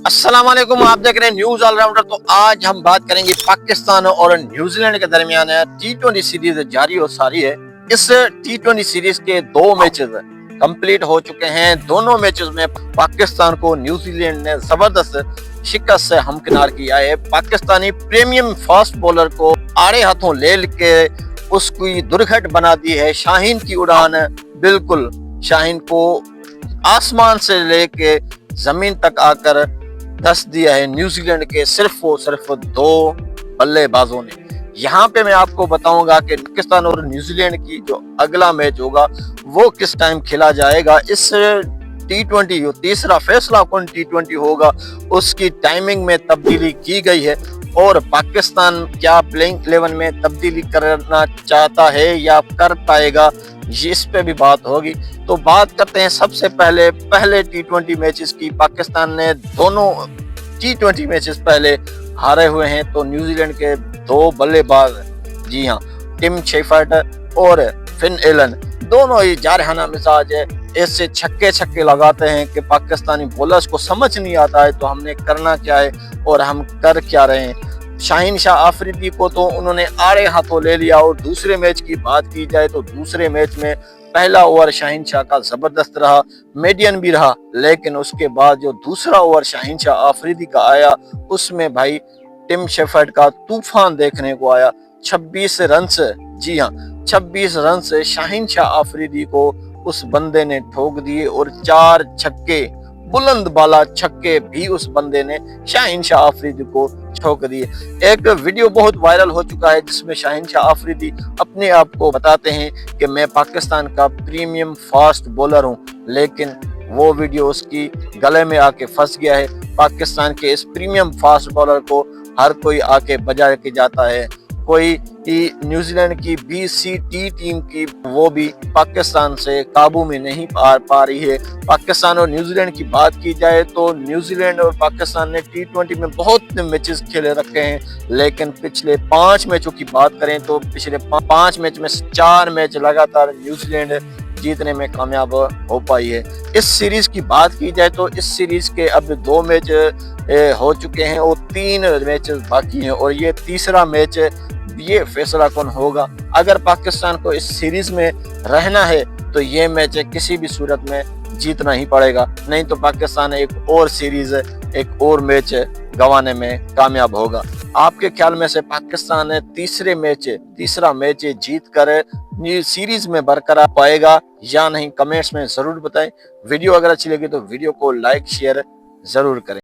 अस्सलाम वालेकुम, आप देख रहे हैं न्यूज ऑलराउंडर। तो आज हम बात करेंगे पाकिस्तान और न्यूजीलैंड के दरमियान T20 सीरीज जारी और सारी है। इस T20 सीरीज के 2 मैचेस कंप्लीट हो चुके हैं। दोनों मैचेस में पाकिस्तान को न्यूजीलैंड ने जबरदस्त शिकस्त से हमकिनार किया है। पाकिस्तानी प्रीमियम फास्ट बॉलर को आड़े हाथों ले के उसकी दुर्घट बना दी है। शाहीन की उड़ान, बिल्कुल शाहीन को आसमान से लेके जमीन तक आकर दस दिया है न्यूजीलैंड के सिर्फ और सिर्फ 2 बल्लेबाजों ने। यहाँ पे मैं आपको बताऊंगा कि पाकिस्तान और न्यूजीलैंड की जो अगला मैच होगा वो किस टाइम खेला जाएगा। इस T20 जो तीसरा फैसला कौन T20 होगा उसकी टाइमिंग में तब्दीली की गई है और पाकिस्तान क्या प्लेइंग 11 में तब्दीली करना चाहता है या कर पाएगा, इस पे भी बात होगी। तो बात करते हैं सबसे पहले T20 मैचेस की। पाकिस्तान ने दोनों T20 मैचेस पहले हारे हुए हैं। तो न्यूजीलैंड के 2 बल्लेबाज, जी हाँ, टिम शेफर्ड और फिन एलन, दोनों ही जारहाना मिजाज है। ऐसे छक्के लगाते हैं कि पाकिस्तानी बॉलर्स को समझ नहीं आता है तो हमने करना क्या है और हम कर क्या रहे हैं। शाहीन शाह आफरीदी को तो उन्होंने आड़े हाथों ले लिया। और दूसरे मैच की बात की जाए तो दूसरे मैच में पहला ओवर शाहीन शाह का जबरदस्त रहा, मीडियम भी रहा, लेकिन उसके बाद जो दूसरा ओवर शाहीन शाह आफरीदी का आया उसमें भाई टिम शेफर्ड का तूफान देखने को आया। 26 रन से, जी हाँ, 26 रन से शाहीन शाह आफरीदी को उस बंदे ने ठोक दिए और 4 छक्के, बुलंद बाला छक्के भी उस बंदे ने शाहीन शाह आफरीदी को ठोक दिए। एक वीडियो बहुत वायरल हो चुका है जिसमें शाहीन शाह आफरीदी अपने आप को बताते हैं कि मैं पाकिस्तान का प्रीमियम फास्ट बॉलर हूं, लेकिन वो वीडियो उसकी गले में आके फंस गया है। पाकिस्तान के इस प्रीमियम फास्ट बॉलर को हर कोई आके बजा के जाता है। कोई न्यूजीलैंड की BCT टीम की वो भी पाकिस्तान से काबू में नहीं पा रही है। पाकिस्तान और न्यूजीलैंड की बात की जाए तो न्यूजीलैंड और पाकिस्तान ने T20 में बहुत मैचेस खेले रखे हैं, लेकिन पिछले 5 मैचों की बात करें तो पिछले 5 मैच में 4 मैच लगातार न्यूजीलैंड जीतने में कामयाब हो पाई है। इस सीरीज की बात की जाए तो इस सीरीज के अब 2 मैच हो चुके हैं और 3 मैच बाकी हैं और ये तीसरा मैच, ये फैसला कौन होगा। अगर पाकिस्तान को इस सीरीज में रहना है तो ये मैच किसी भी सूरत में जीतना ही पड़ेगा, नहीं तो पाकिस्तान एक और सीरीज, एक और मैच गंवाने में कामयाब होगा। आपके ख्याल में से पाकिस्तान तीसरा मैच जीत कर सीरीज में बरकरार पाएगा या नहीं, कमेंट्स में जरूर बताएं। वीडियो अगर अच्छी लगी तो वीडियो को लाइक शेयर जरूर करें।